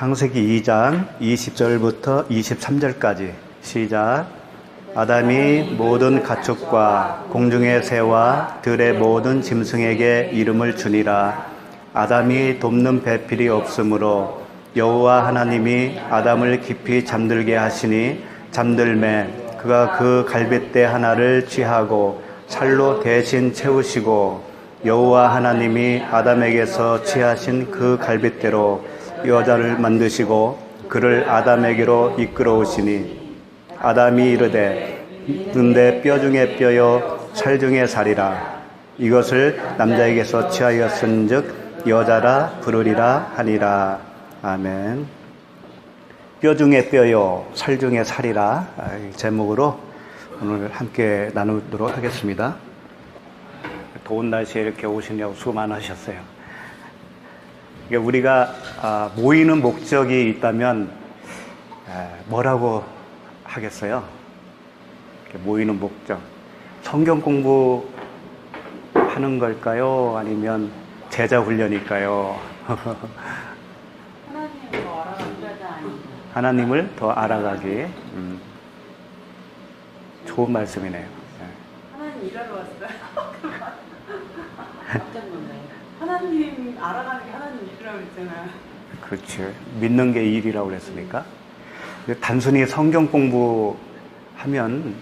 창세기 2장 20절부터 23절까지 시작. 아담이 모든 가축과 공중의 새와 들의 모든 짐승에게 이름을 주니라. 아담이 돕는 배필이 없으므로 여호와 하나님이 아담을 깊이 잠들게 하시니 잠들매 그가 그 갈빗대 하나를 취하고 살로 대신 채우시고 여호와 하나님이 아담에게서 취하신 그 갈빗대로 여자를 만드시고 그를 아담에게로 이끌어오시니 아담이 이르되 는대 뼈 중에 뼈요 살 중에 살이라. 이것을 남자에게서 취하였은즉 여자라 부르리라 하니라. 아멘. 뼈 중에 뼈요 살 중에 살이라 제목으로 오늘 함께 나누도록 하겠습니다. 더운 날씨에 이렇게 오시냐고 수고 많으셨어요. 우리가 모이는 목적이 있다면 뭐라고 하겠어요? 모이는 목적. 성경 공부하는 걸까요? 아니면 제자 훈련일까요? 하나님을 더 알아가기. 좋은 말씀이네요. 하나님 일하러 왔어요. 하나님 알아가는 게 하나님 일이라고 했잖아요. 그렇죠. 믿는 게 일이라고 그랬으니까. 단순히 성경 공부하면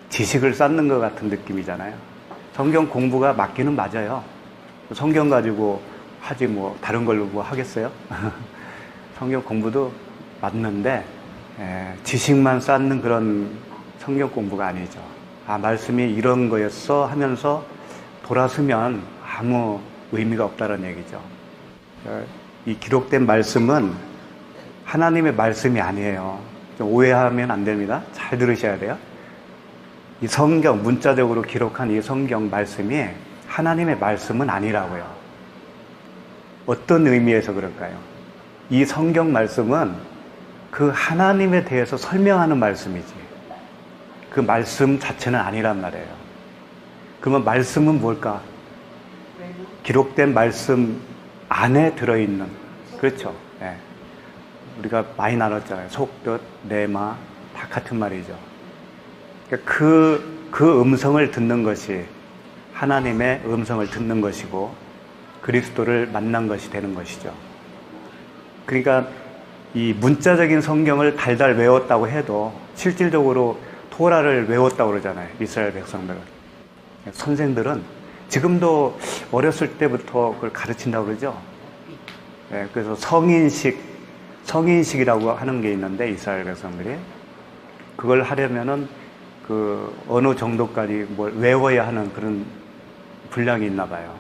지식을 쌓는 것 같은 느낌이잖아요. 성경 공부가 맞기는 맞아요. 성경 가지고 하지 뭐 다른 걸로 뭐 하겠어요? 성경 공부도 맞는데 지식만 쌓는 그런 성경 공부가 아니죠. 말씀이 이런 거였어 하면서 돌아서면 아무 의미가 없다는 얘기죠. 이 기록된 말씀은 하나님의 말씀이 아니에요. 좀 오해하면 안 됩니다. 잘 들으셔야 돼요. 이 성경, 문자적으로 기록한 이 성경 말씀이 하나님의 말씀은 아니라고요. 어떤 의미에서 그럴까요? 이 성경 말씀은 그 하나님에 대해서 설명하는 말씀이지. 그 말씀 자체는 아니란 말이에요. 그러면 말씀은 뭘까? 기록된 말씀 안에 들어있는, 그렇죠. 네. 우리가 많이 나눴잖아요. 속, 뜻, 내마 다 같은 말이죠. 그러니까 그 음성을 듣는 것이 하나님의 음성을 듣는 것이고 그리스도를 만난 것이 되는 것이죠. 그러니까 이 문자적인 성경을 달달 외웠다고 해도 실질적으로 토라를 외웠다고 그러잖아요. 이스라엘 백성들은. 선생들은 지금도 어렸을 때부터 그걸 가르친다고 그러죠. 네, 그래서 성인식이라고 하는 게 있는데 이스라엘 백성들이 그걸 하려면은 그 어느 정도까지 뭘 외워야 하는 그런 분량이 있나 봐요.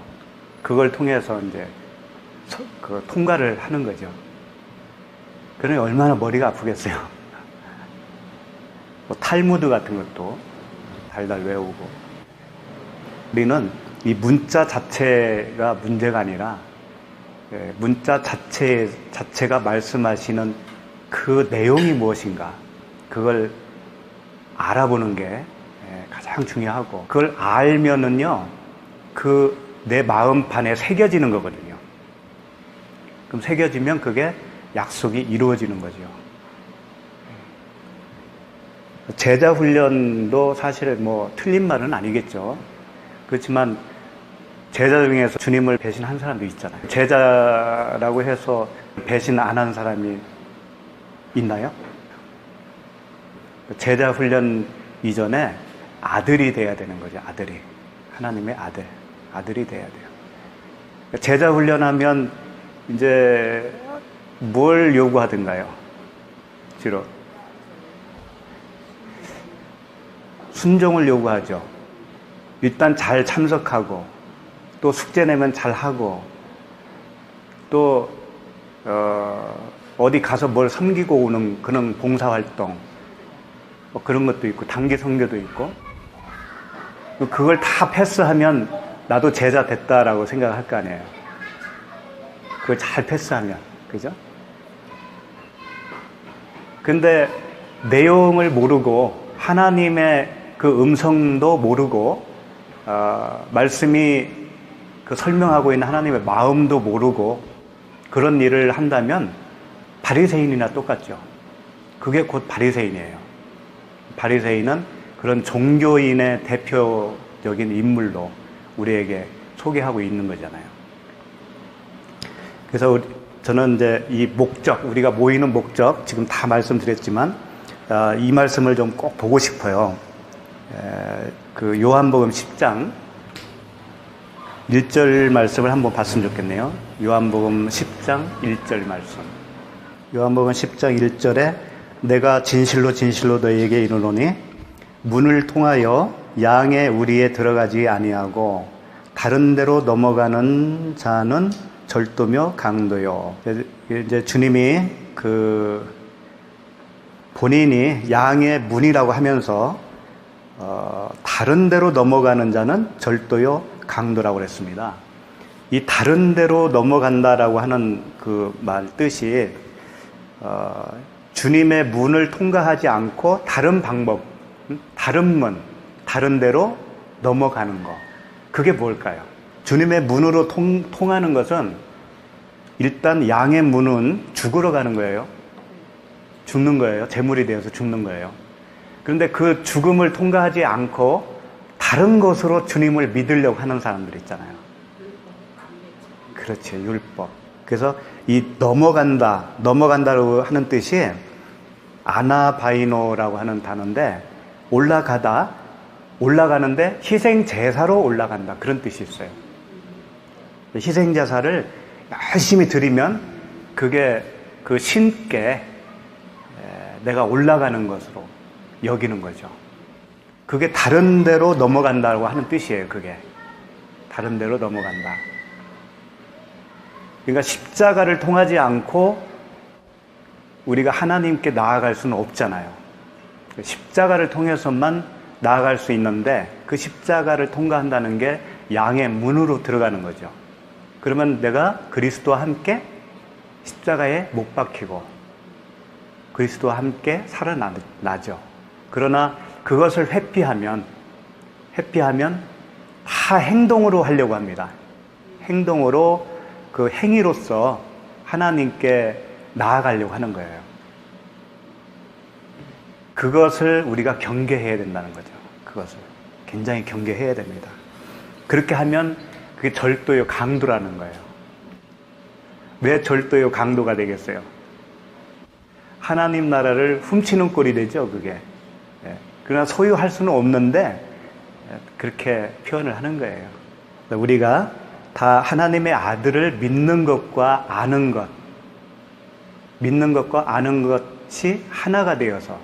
그걸 통해서 이제 그 통과를 하는 거죠. 그러니 얼마나 머리가 아프겠어요. 뭐 탈무드 같은 것도 달달 외우고. 우리는 이 문자 자체가 문제가 아니라 문자 자체가 말씀하시는 그 내용이 무엇인가 그걸 알아보는 게 가장 중요하고 그걸 알면은요 그 내 마음판에 새겨지는 거거든요. 그럼 새겨지면 그게 약속이 이루어지는 거죠. 제자 훈련도 사실 뭐 틀린 말은 아니겠죠. 그렇지만 제자 중에서 주님을 배신한 사람도 있잖아요. 제자라고 해서 배신 안 한 사람이 있나요? 제자 훈련 이전에 아들이 돼야 되는 거죠. 아들이. 하나님의 아들이 돼야 돼요. 제자 훈련하면 이제 뭘 요구하던가요? 주로 순종을 요구하죠. 일단 잘 참석하고 또 숙제 내면 잘 하고 또 어디 가서 뭘 섬기고 오는 그런 봉사활동 뭐 그런 것도 있고 단기 선교도 있고 그걸 다 패스하면 나도 제자 됐다라고 생각할 거 아니에요. 그걸 잘 패스하면 그죠? 근데 내용을 모르고 하나님의 그 음성도 모르고 말씀이 그 설명하고 있는 하나님의 마음도 모르고 그런 일을 한다면 바리새인이나 똑같죠. 그게 곧 바리새인이에요. 바리새인은 그런 종교인의 대표적인 인물로 우리에게 소개하고 있는 거잖아요. 그래서 저는 이제 이 목적, 우리가 모이는 목적, 지금 다 말씀드렸지만, 이 말씀을 좀 꼭 보고 싶어요. 그 요한복음 10장 1절 말씀을 한번 봤으면 좋겠네요. 요한복음 10장 1절 말씀. 요한복음 10장 1절에 내가 진실로 진실로 너희에게 이르노니 문을 통하여 양의 우리에 들어가지 아니하고 다른 데로 넘어가는 자는 절도며 강도요. 이제 주님이 본인이 양의 문이라고 하면서 다른 데로 넘어가는 자는 절도요 강도라고 그랬습니다. 이 다른 데로 넘어간다라고 하는 그 말 뜻이 주님의 문을 통과하지 않고 다른 방법, 다른 문, 다른 데로 넘어가는 거. 그게 뭘까요? 주님의 문으로 통하는 것은 일단 양의 문은 죽으러 가는 거예요. 죽는 거예요. 제물이 되어서 죽는 거예요. 그런데 그 죽음을 통과하지 않고 다른 것으로 주님을 믿으려고 하는 사람들 있잖아요. 그렇지, 율법. 그래서 이 넘어간다라고 하는 뜻이 아나바이노라고 하는 단어인데 올라가는데 희생 제사로 올라간다 그런 뜻이 있어요. 희생 제사를 열심히 드리면 그게 그 신께 내가 올라가는 것으로 여기는 거죠. 그게 다른 데로 넘어간다고 하는 뜻이에요. 그게 다른 데로 넘어간다. 그러니까 십자가를 통하지 않고 우리가 하나님께 나아갈 수는 없잖아요. 십자가를 통해서만 나아갈 수 있는데 그 십자가를 통과한다는 게 양의 문으로 들어가는 거죠. 그러면 내가 그리스도와 함께 십자가에 못 박히고 그리스도와 함께 살아나죠. 그러나 그것을 회피하면 다 행동으로 하려고 합니다. 행동으로 그 행위로서 하나님께 나아가려고 하는 거예요. 그것을 우리가 경계해야 된다는 거죠. 그것을 굉장히 경계해야 됩니다. 그렇게 하면 그게 절도요 강도라는 거예요. 왜 절도요 강도가 되겠어요? 하나님 나라를 훔치는 꼴이 되죠, 그게. 그러나 소유할 수는 없는데 그렇게 표현을 하는 거예요. 우리가 다 하나님의 아들을 믿는 것과 아는 것이 하나가 되어서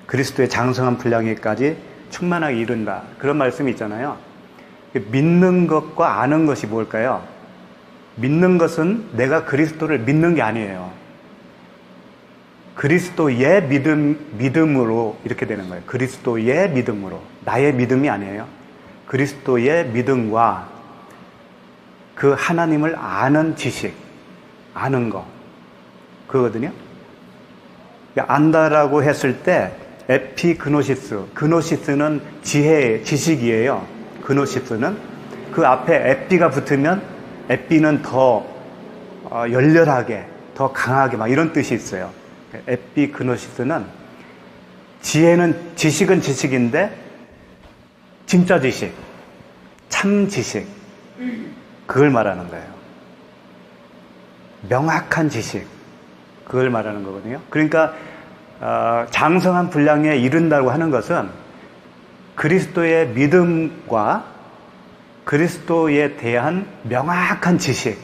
그리스도의 장성한 분량에까지 충만하게 이룬다. 그런 말씀이 있잖아요. 믿는 것과 아는 것이 뭘까요? 믿는 것은 내가 그리스도를 믿는 게 아니에요. 그리스도의 믿음으로 이렇게 되는 거예요. 그리스도의 믿음으로. 나의 믿음이 아니에요. 그리스도의 믿음과 그 하나님을 아는 지식, 아는 거. 그거거든요. 안다라고 했을 때 그노시스는 지식이에요. 그노시스는 그 앞에 에피가 붙으면 에피는 더 열렬하게, 더 강하게 막 이런 뜻이 있어요. 에피그노시스는 지식은 지식인데 진짜 지식, 참 지식 그걸 말하는 거예요. 명확한 지식 그걸 말하는 거거든요. 그러니까 장성한 분량에 이른다고 하는 것은 그리스도의 믿음과 그리스도에 대한 명확한 지식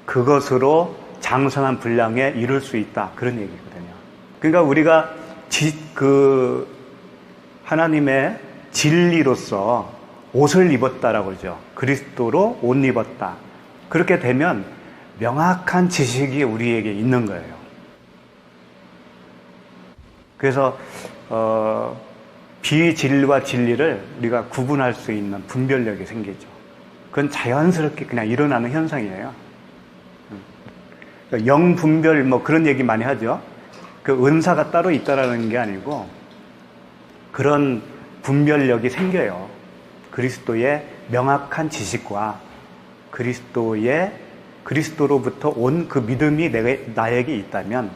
그것으로 장성한 분량에 이룰 수 있다. 그런 얘기거든요. 그러니까 우리가 하나님의 진리로서 옷을 입었다라고 그러죠. 그리스도로 옷 입었다. 그렇게 되면 명확한 지식이 우리에게 있는 거예요. 그래서 비진리와 진리를 우리가 구분할 수 있는 분별력이 생기죠. 그건 자연스럽게 그냥 일어나는 현상이에요. 영분별 뭐 그런 얘기 많이 하죠. 그 은사가 따로 있다라는 게 아니고 그런 분별력이 생겨요. 그리스도의 명확한 지식과 그리스도의 그리스도로부터 온 그 믿음이 나에게 있다면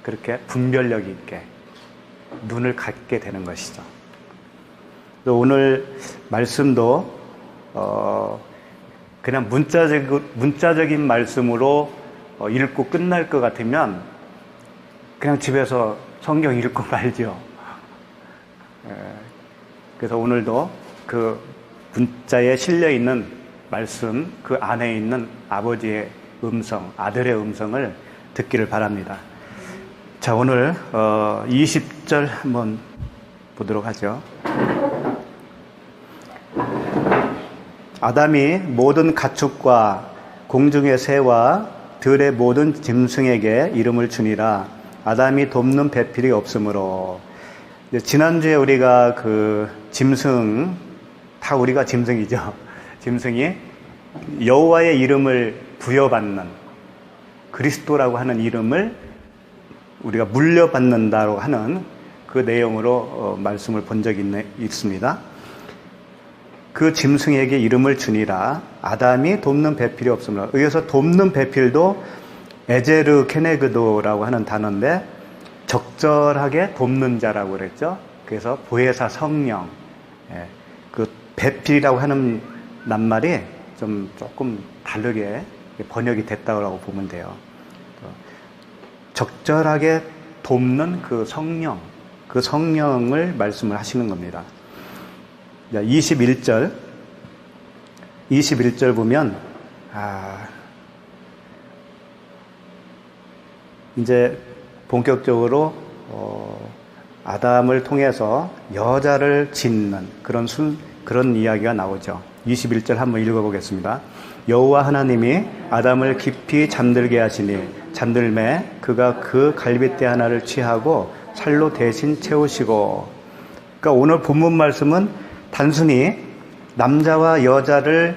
그렇게 분별력 있게 눈을 갖게 되는 것이죠. 오늘 말씀도 그냥 문자적인 말씀으로 읽고 끝날 것 같으면 그냥 집에서 성경 읽고 말죠. 그래서 오늘도 그 문자에 실려 있는 말씀, 그 안에 있는 아버지의 음성, 아들의 음성을 듣기를 바랍니다. 자, 오늘 20절 한번 보도록 하죠. 아담이 모든 가축과 공중의 새와 들의 모든 짐승에게 이름을 주니라. 아담이 돕는 배필이 없으므로. 지난주에 우리가 그 짐승, 다 우리가 짐승이죠. 짐승이 여호와의 이름을 부여받는 그리스도라고 하는 이름을 우리가 물려받는다고 하는 그 내용으로 말씀을 본 적이 있습니다. 그 짐승에게 이름을 주니라. 아담이 돕는 배필이 없으므로. 여기서 돕는 배필도 에제르 케네그도라고 하는 단어인데 적절하게 돕는 자라고 그랬죠. 그래서 보혜사 성령, 그 배필이라고 하는 낱말이 조금 다르게 번역이 됐다고 보면 돼요. 적절하게 돕는 그 성령, 그 성령을 말씀을 하시는 겁니다. 21절 보면, 이제 본격적으로, 아담을 통해서 여자를 짓는 그런 이야기가 나오죠. 21절 한번 읽어보겠습니다. 여호와 하나님이 아담을 깊이 잠들게 하시니 잠들매 그가 그 갈빗대 하나를 취하고 살로 대신 채우시고. 그러니까 오늘 본문 말씀은 단순히 남자와 여자를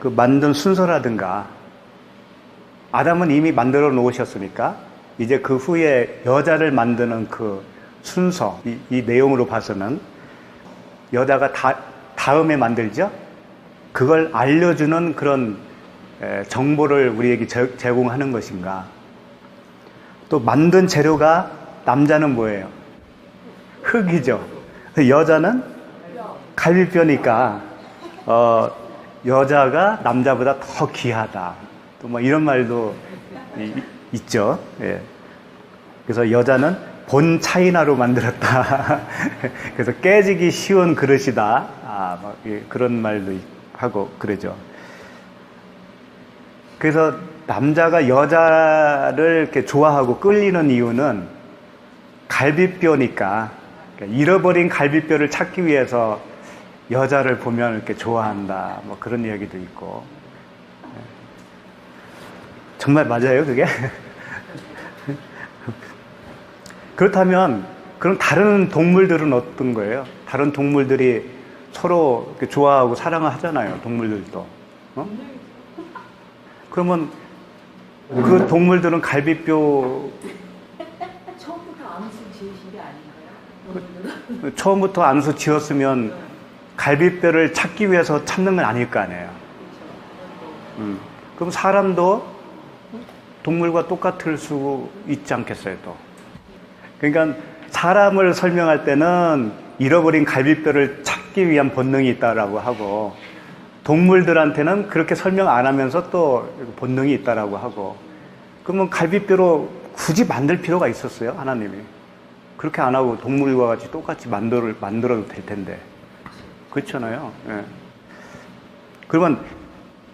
그 만든 순서라든가, 아담은 이미 만들어 놓으셨으니까 이제 그 후에 여자를 만드는 그 순서, 이 내용으로 봐서는 여자가 다음에 만들죠. 그걸 알려주는 그런 정보를 우리에게 제공하는 것인가. 또 만든 재료가, 남자는 뭐예요? 흙이죠. 여자는 갈비뼈니까 여자가 남자보다 더 귀하다. 또 뭐 이런 말도 있죠. 예. 그래서 여자는 본 차이나로 만들었다. 그래서 깨지기 쉬운 그릇이다. 그런 말도 하고 그러죠. 그래서 남자가 여자를 이렇게 좋아하고 끌리는 이유는 갈비뼈니까, 그러니까 잃어버린 갈비뼈를 찾기 위해서 여자를 보면 이렇게 좋아한다. 뭐 그런 이야기도 있고. 정말 맞아요, 그게? 그렇다면 그럼 다른 동물들은 어떤 거예요? 다른 동물들이 서로 이렇게 좋아하고 사랑을 하잖아요, 동물들도. 그러면 그 동물들은 갈비뼈 처음부터 암수 지으신 게 아닌가요? 처음부터 암수 지었으면 갈비뼈를 찾기 위해서 찾는 건 아닐 거 아니에요. 그럼 사람도 동물과 똑같을 수 있지 않겠어요, 또? 그러니까 사람을 설명할 때는 잃어버린 갈비뼈를 찾기 위한 본능이 있다라고 하고, 동물들한테는 그렇게 설명 안 하면서 또 본능이 있다라고 하고, 그러면 갈비뼈로 굳이 만들 필요가 있었어요, 하나님이? 그렇게 안 하고 동물과 같이 똑같이 만들어도 될 텐데. 그렇잖아요. 예. 그러면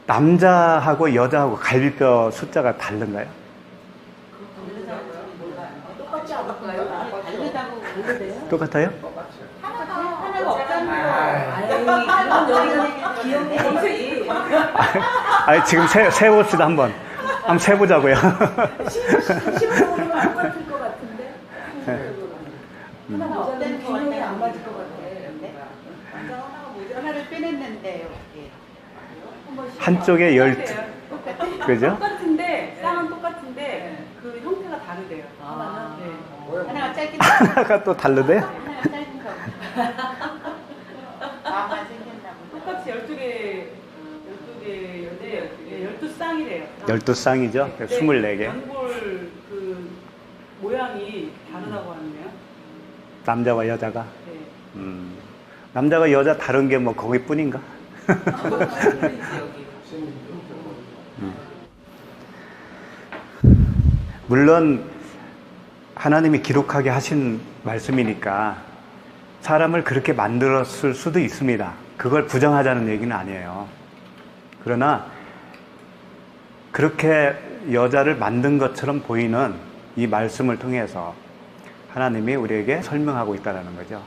남자하고 여자하고 갈비뼈 숫자가 다른가요? 똑같지 않을까요? 다르다고 보는데요? 똑같아요? 하나가 없잖아요. 여기가 귀여운 검색이. 지금 세봅시다, 한번 세보자고요. 15%가 안 맞을 것 같은데? 하나가 없다는 균형이 안 맞을 것 같아. 하나를 빼냈는데요. 한쪽에 12, 그죠? 똑같은데, 쌍은 똑같은데, 그 형태가 다르대요. 하나는. 하나가 짧게 하나가 또 다르대요? 하나가 짧은가 보다. 마음만 생겼나 보다. 똑같이 12개 연대예요, 12개. 12쌍이래요. 12쌍이죠? 24개. 단골 그 모양이 다르다고 하네요. 남자와 여자가. 네. 남자가 여자 다른 게 뭐 거기뿐인가? 물론 하나님이 기록하게 하신 말씀이니까 사람을 그렇게 만들었을 수도 있습니다. 그걸 부정하자는 얘기는 아니에요. 그러나 그렇게 여자를 만든 것처럼 보이는 이 말씀을 통해서 하나님이 우리에게 설명하고 있다는 거죠.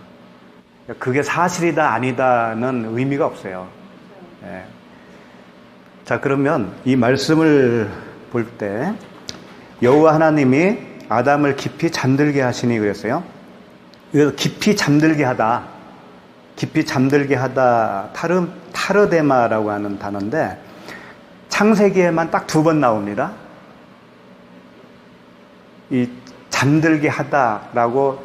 그게 사실이다 아니다는 의미가 없어요. 예. 자, 그러면 이 말씀을 볼 때 여호와 하나님이 아담을 깊이 잠들게 하시니 그랬어요. 그래서 깊이 잠들게 하다, 타르데마라고 하는 단어인데 창세기에만 딱 2번 나옵니다. 이 잠들게 하다라고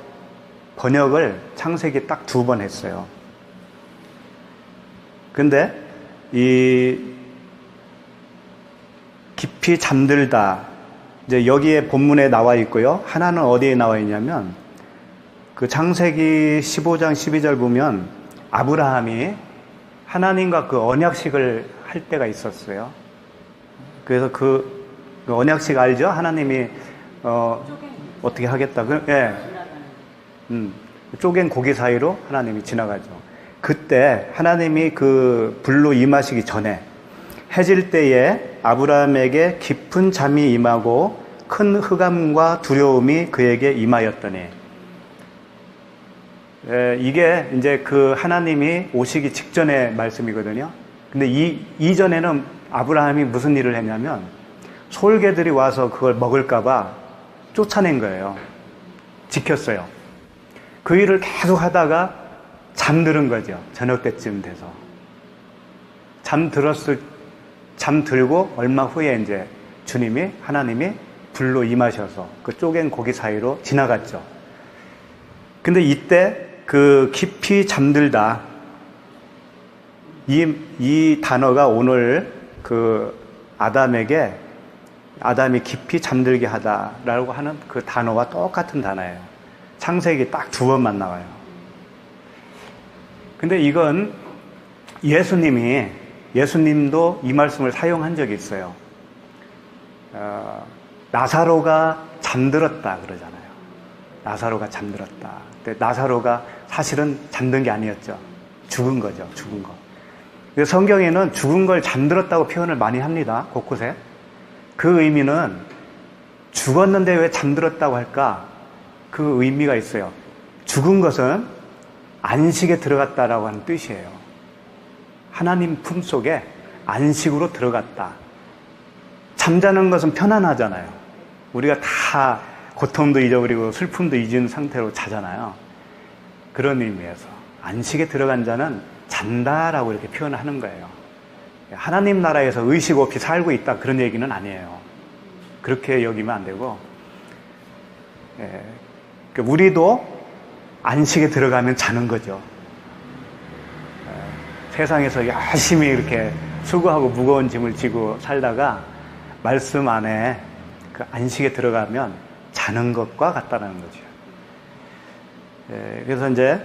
번역을 창세기 딱 2번 했어요. 근데 이 깊이 잠들다, 이제 여기에 본문에 나와 있고요. 하나는 어디에 나와 있냐면 그 창세기 15장 12절 보면 아브라함이 하나님과 그 언약식을 할 때가 있었어요. 그래서 그 언약식 알죠? 하나님이 어떻게 하겠다. 예. 쪼갠 고기 사이로 하나님이 지나가죠. 그때 하나님이 그 불로 임하시기 전에 해질 때에 아브라함에게 깊은 잠이 임하고 큰 흑암과 두려움이 그에게 임하였더니, 이게 이제 그 하나님이 오시기 직전의 말씀이거든요. 근데 이전에는 아브라함이 무슨 일을 했냐면 솔개들이 와서 그걸 먹을까봐 쫓아낸 거예요. 지켰어요. 그 일을 계속 하다가 잠들은 거죠. 저녁 때쯤 돼서. 잠들고 얼마 후에 이제 하나님이 불로 임하셔서 그 쪼갠 고기 사이로 지나갔죠. 근데 이때 그 깊이 잠들다, 이 단어가 오늘 그 아담이 깊이 잠들게 하다라고 하는 그 단어와 똑같은 단어예요. 창세기 딱 2번만 나와요. 근데 이건 예수님도 이 말씀을 사용한 적이 있어요. 나사로가 잠들었다 그러잖아요. 나사로가 잠들었다. 근데 나사로가 사실은 잠든 게 아니었죠. 죽은 거죠. 죽은 거. 성경에는 죽은 걸 잠들었다고 표현을 많이 합니다. 곳곳에. 그 의미는 죽었는데 왜 잠들었다고 할까? 그 의미가 있어요. 죽은 것은 안식에 들어갔다라고 하는 뜻이에요. 하나님 품속에 안식으로 들어갔다. 잠자는 것은 편안하잖아요. 우리가 다 고통도 잊어버리고 슬픔도 잊은 상태로 자잖아요. 그런 의미에서 안식에 들어간 자는 잔다라고 이렇게 표현하는 거예요. 하나님 나라에서 의식 없이 살고 있다, 그런 얘기는 아니에요. 그렇게 여기면 안 되고, 우리도 안식에 들어가면 자는 거죠. 세상에서 열심히 이렇게 수고하고 무거운 짐을 지고 살다가 말씀 안에 그 안식에 들어가면 자는 것과 같다는 거죠. 그래서 이제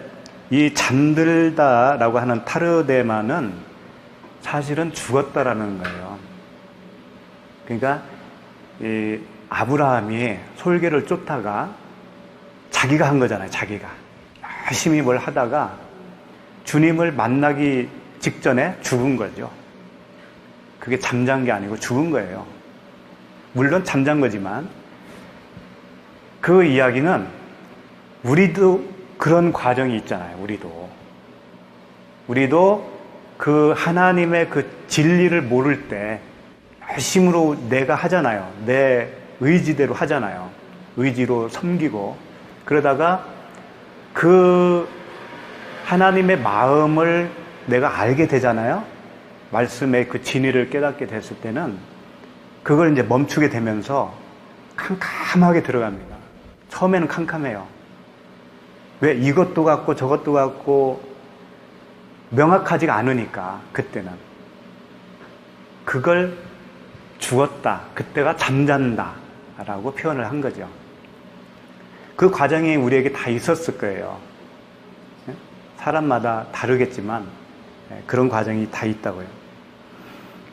이 잠들다라고 하는 타르데마는 사실은 죽었다라는 거예요. 그러니까 이 아브라함이 솔개를 쫓다가 자기가 한 거잖아요. 자기가 열심히 뭘 하다가 주님을 만나기 직전에 죽은 거죠. 그게 잠잔 게 아니고 죽은 거예요. 물론 잠잔 거지만 그 이야기는 우리도 그런 과정이 있잖아요. 우리도 그 하나님의 그 진리를 모를 때 열심으로 내가 하잖아요. 내 의지대로 하잖아요. 의지로 섬기고 그러다가 그 하나님의 마음을 내가 알게 되잖아요. 말씀의 그 진리를 깨닫게 됐을 때는 그걸 이제 멈추게 되면서 캄캄하게 들어갑니다. 처음에는 캄캄해요. 왜? 이것도 같고 저것도 같고 명확하지가 않으니까. 그때는 그걸 죽었다. 그때가 잠잔다. 라고 표현을 한 거죠. 그 과정이 우리에게 다 있었을 거예요. 사람마다 다르겠지만 그런 과정이 다 있다고요.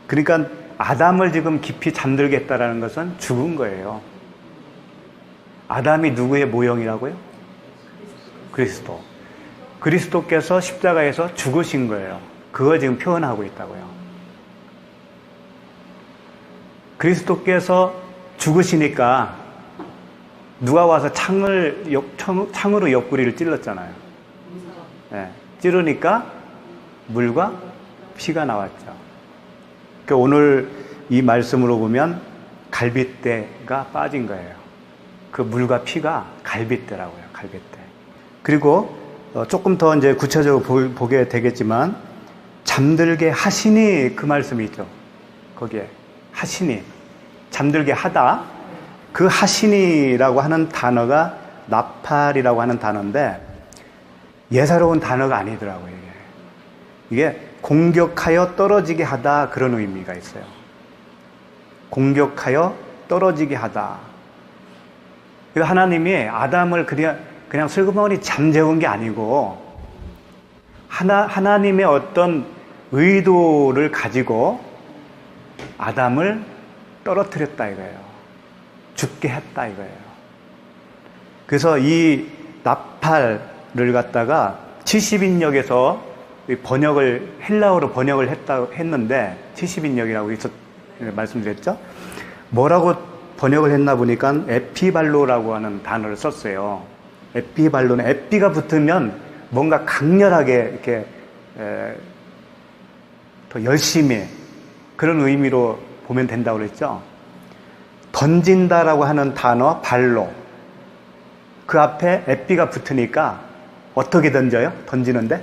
그러니까 아담을 지금 깊이 잠들게 했다라는 것은 죽은 거예요. 아담이 누구의 모형이라고요? 그리스도. 그리스도께서 십자가에서 죽으신 거예요. 그걸 지금 표현하고 있다고요. 그리스도께서 죽으시니까 누가 와서 창으로 옆구리를 찔렀잖아요. 네, 찌르니까 물과 피가 나왔죠. 그러니까 오늘 이 말씀으로 보면 갈빗대가 빠진 거예요. 그 물과 피가 갈빗대라고요. 갈빗대. 그리고 조금 더 이제 구체적으로 보게 되겠지만 잠들게 하시니 그 말씀이 있죠. 거기에 하시니 잠들게 하다. 그 하시니라고 하는 단어가 나팔이라고 하는 단어인데 예사로운 단어가 아니더라고요. 이게 공격하여 떨어지게 하다 그런 의미가 있어요. 공격하여 떨어지게 하다. 하나님이 아담을 그냥 슬그머니 잠재운 게 아니고 하나님의 어떤 의도를 가지고 아담을 떨어뜨렸다 이거예요. 죽게 했다 이거예요. 그래서 이 나팔을 갖다가 70인역에서 번역을 헬라어로 번역을 했는데 70인역이라고 말씀드렸죠. 뭐라고 번역을 했나 보니까 에피발로라고 하는 단어를 썼어요. 에피발로는 에피가 붙으면 뭔가 강렬하게 이렇게 더 열심히 그런 의미로 보면 된다고 그랬죠. 던진다라고 하는 단어 발로 그 앞에 에피가 붙으니까 어떻게 던져요? 던지는데?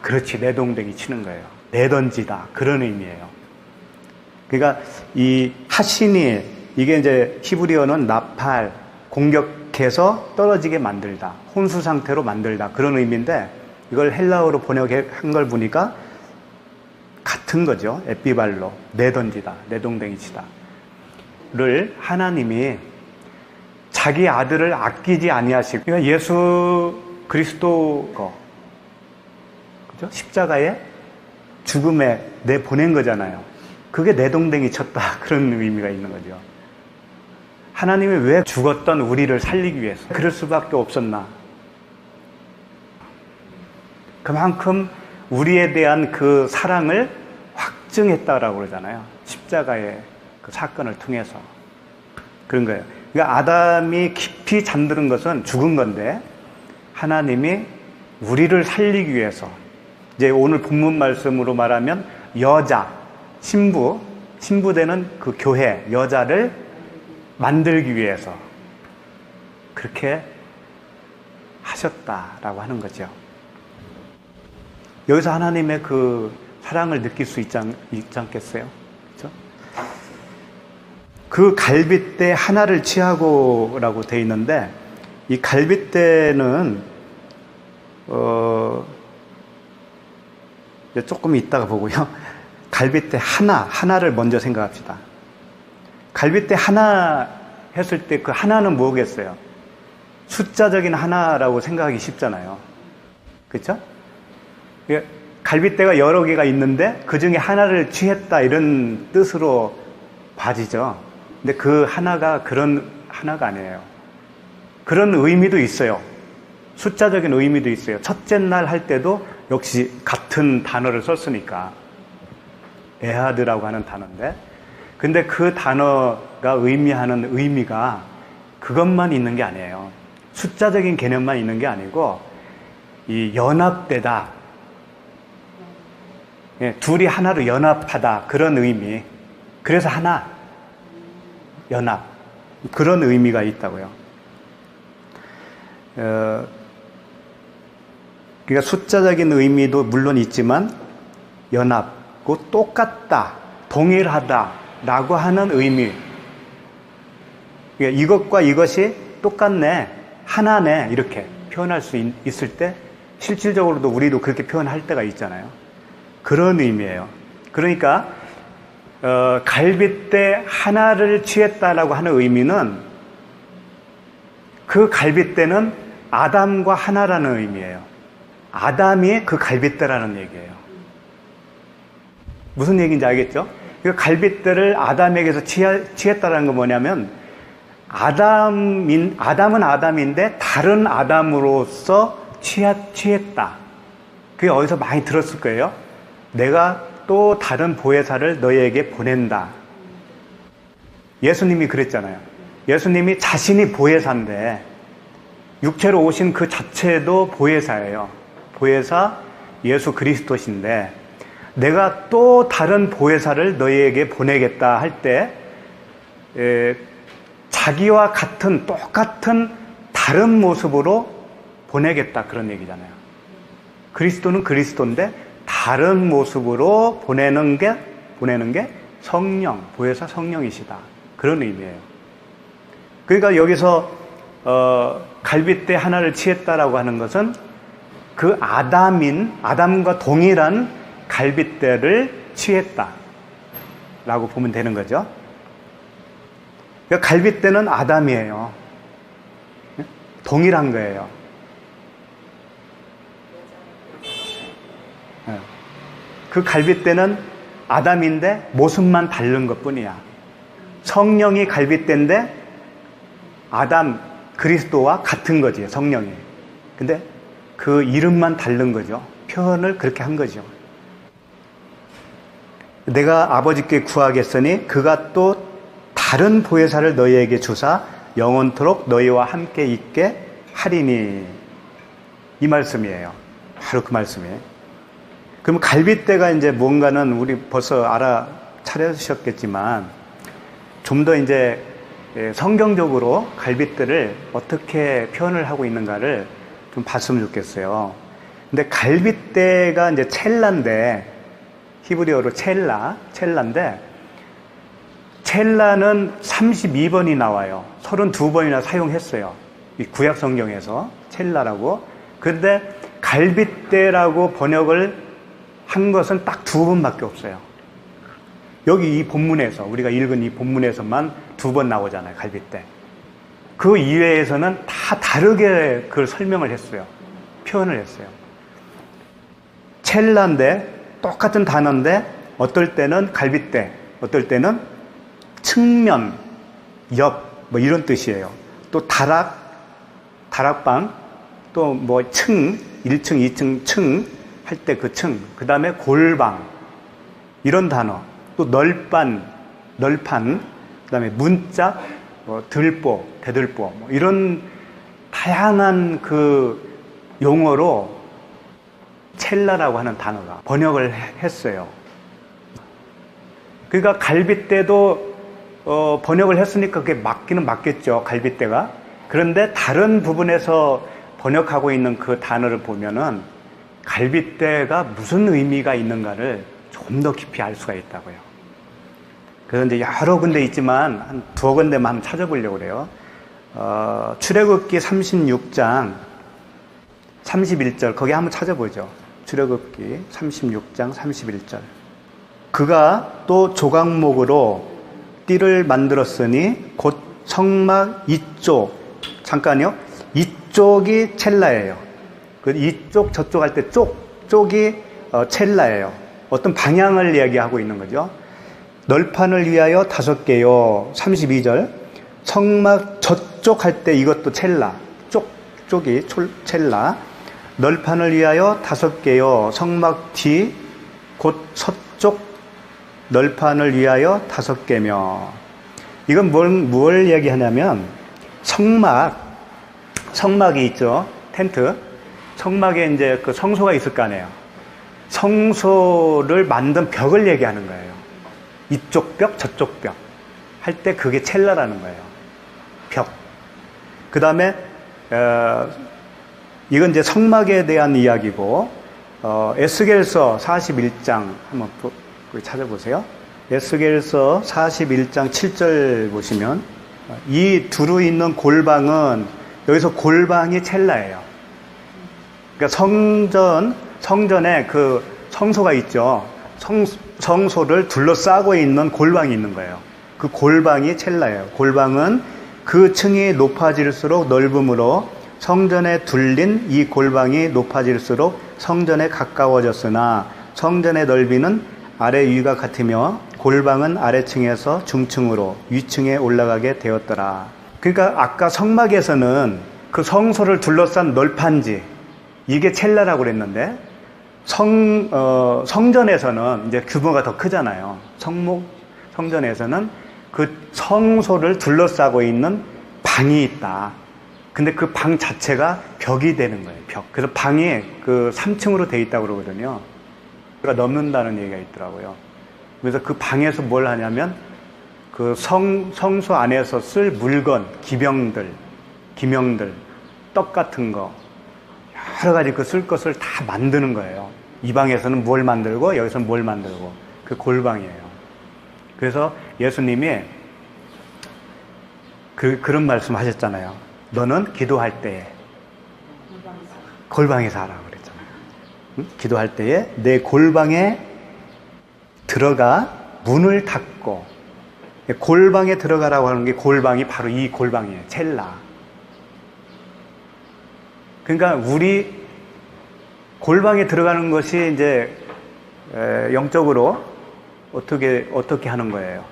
그렇지, 내동댕이 치는 거예요. 내던지다 그런 의미예요. 그러니까 이 하시니 이게 이제 히브리어는 나팔 공격해서 떨어지게 만들다 혼수 상태로 만들다 그런 의미인데 이걸 헬라어로 번역한 걸 보니까 같은 거죠. 에피발로 내던지다 내동댕이 치다 를 하나님이 자기 아들을 아끼지 아니하시고 그러니까 예수 그리스도 그죠? 십자가에 죽음에 내보낸 거잖아요. 그게 내동댕이 쳤다 그런 의미가 있는 거죠. 하나님이 왜 죽었던 우리를 살리기 위해서 그럴 수밖에 없었나? 그만큼 우리에 대한 그 사랑을 확증했다라고 그러잖아요. 십자가의 그 사건을 통해서 그런 거예요. 그러니까 아담이 깊이 잠드는 것은 죽은 건데 하나님이 우리를 살리기 위해서 이제 오늘 본문 말씀으로 말하면 여자, 신부되는 그 교회 여자를 만들기 위해서 그렇게 하셨다라고 하는 거죠. 여기서 하나님의 그 사랑을 느낄 수 있지 않겠어요? 그렇죠? 그 갈빗대 하나를 취하고라고 돼 있는데 이 갈빗대는 조금 이따가 보고요. 갈빗대 하나를 먼저 생각합시다. 갈빗대 하나 했을 때 그 하나는 뭐겠어요? 숫자적인 하나라고 생각하기 쉽잖아요. 그렇죠? 갈빗대가 여러 개가 있는데 그 중에 하나를 취했다 이런 뜻으로 봐지죠. 근데 그 하나가 그런 하나가 아니에요. 그런 의미도 있어요. 숫자적인 의미도 있어요. 첫째 날 할 때도 역시 같은 단어를 썼으니까 에하드라고 하는 단어인데 근데 그 단어가 의미하는 의미가 그것만 있는 게 아니에요. 숫자적인 개념만 있는 게 아니고 이 연합되다. 둘이 하나로 연합하다 그런 의미. 그래서 하나 연합 그런 의미가 있다고요. 그러니까 숫자적인 의미도 물론 있지만 연합, 똑같다, 동일하다라고 하는 의미. 그러니까 이것과 이것이 똑같네, 하나네 이렇게 표현할 수 있을 때 실질적으로도 우리도 그렇게 표현할 때가 있잖아요. 그런 의미예요. 그러니까 갈빗대 하나를 취했다라고 하는 의미는 그 갈빗대는 아담과 하나라는 의미예요. 아담이 그 갈빗대라는 얘기예요. 무슨 얘기인지 알겠죠? 그 갈빗대를 아담에게서 취했다라는 건 뭐냐면 아담은 아담인데 다른 아담으로서 취했다. 그게 어디서 많이 들었을 거예요. 내가 또 다른 보혜사를 너희에게 보낸다. 예수님이 그랬잖아요. 예수님이 자신이 보혜사인데 육체로 오신 그 자체도 보혜사예요. 보혜사 예수 그리스도신데 내가 또 다른 보혜사를 너희에게 보내겠다 할 때 자기와 같은 똑같은 다른 모습으로 보내겠다 그런 얘기잖아요. 그리스도는 그리스도인데 다른 모습으로 보내는 게 성령, 보혜사 성령이시다. 그런 의미예요. 그러니까 여기서 갈빗대 하나를 취했다라고 하는 것은 그 아담과 동일한 갈빗대를 취했다라고 보면 되는 거죠. 그러니까 갈빗대는 아담이에요. 동일한 거예요. 그 갈빗대는 아담인데 모습만 다른 것뿐이야. 성령이 갈빗대인데 아담 그리스도와 같은 거지, 성령이. 근데 그 이름만 다른 거죠. 표현을 그렇게 한 거죠. 내가 아버지께 구하겠으니 그가 또 다른 보혜사를 너희에게 주사 영원토록 너희와 함께 있게 하리니. 이 말씀이에요. 바로 그 말씀이에요. 그럼 갈빗대가 이제 뭔가는 우리 벌써 알아차리셨겠지만 좀 더 이제 성경적으로 갈빗대를 어떻게 표현을 하고 있는가를 좀 봤으면 좋겠어요. 근데 갈빗대가 이제 첼라인데, 히브리어로 첼라인데, 첼라는 32번이 나와요. 32번이나 사용했어요. 이 구약 성경에서 첼라라고. 그런데 갈빗대라고 번역을 한 것은 딱 2번밖에 없어요. 여기 이 본문에서, 우리가 읽은 이 본문에서만 2번 나오잖아요, 갈빗대. 그 이외에서는 다 다르게 그걸 설명을 했어요. 표현을 했어요. 첼라인데, 똑같은 단어인데, 어떨 때는 갈빗대, 어떨 때는 측면, 옆, 뭐 이런 뜻이에요. 또 다락방, 또 뭐 1층, 2층, 층, 할 때 그 층, 그 다음에 골방, 이런 단어, 또 널판, 그 다음에 문짝, 뭐 들보, 대들보, 뭐 이런 다양한 그 용어로 첼라라고 하는 단어가 번역을 했어요. 그러니까 갈빗대도 번역을 했으니까 그게 맞기는 맞겠죠, 갈빗대가. 그런데 다른 부분에서 번역하고 있는 그 단어를 보면은 갈빗대가 무슨 의미가 있는가를 좀 더 깊이 알 수가 있다고요. 그래서 이제 여러 군데 있지만 한 2군데만 한번 찾아보려고 그래요. 출애굽기 36장 31절 거기 한번 찾아보죠. 출애굽기 36장 31절. 그가 또 조각목으로 띠를 만들었으니 곧 성막 이쪽, 잠깐요, 이쪽이 첼라예요. 그 이쪽 저쪽 할 때 쪽이 첼라예요. 어떤 방향을 이야기하고 있는 거죠. 널판을 위하여 5개요. 32절. 성막 저쪽 할 때 이것도 첼라. 쪽이 첼라. 널판을 위하여 5개요. 성막 뒤 곧 서쪽 널판을 위하여 5개며. 이건 뭘 얘기하냐면 성막이 있죠. 텐트. 성막에 이제 그 성소가 있을 거 아니에요. 성소를 만든 벽을 얘기하는 거예요. 이쪽 벽, 저쪽 벽. 할 때 그게 첼라라는 거예요. 벽. 그 다음에, 이건 이제 성막에 대한 이야기고, 에스겔서 41장 한번 찾아보세요. 에스겔서 41장 7절 보시면, 이 두루 있는 골방은, 여기서 골방이 첼라예요. 그러니까 성전에 그 성소가 있죠. 성소를 둘러싸고 있는 골방이 있는 거예요. 그 골방이 첼라예요. 골방은 그 층이 높아질수록 넓음으로 성전에 둘린 이 골방이 높아질수록 성전에 가까워졌으나 성전의 넓이는 아래 위가 같으며 골방은 아래층에서 중층으로 위층에 올라가게 되었더라. 그러니까 아까 성막에서는 그 성소를 둘러싼 널판지, 이게 첼라라고 그랬는데 성전에서는 이제 규모가 더 크잖아요. 성전에서는 그 성소를 둘러싸고 있는 방이 있다. 근데 그 방 자체가 벽이 되는 거예요. 벽. 그래서 방이 그 3층으로 돼 있다고 그러거든요. 그러니까 넘는다는 얘기가 있더라고요. 그래서 그 방에서 뭘 하냐면 그 성소 안에서 쓸 물건, 기명들, 떡 같은 거, 여러 가지 그 쓸 것을 다 만드는 거예요. 이 방에서는 뭘 만들고 여기서는 뭘 만들고, 그 골방이에요. 그래서 예수님이 그런 말씀 하셨잖아요. 너는 기도할 때에 골방에서 하라고 그랬잖아요. 응? 기도할 때에 내 골방에 들어가 문을 닫고, 골방에 들어가라고 하는 게 골방이 바로 이 골방이에요. 첼라. 그러니까 우리 골방에 들어가는 것이 이제 영적으로 어떻게 하는 거예요?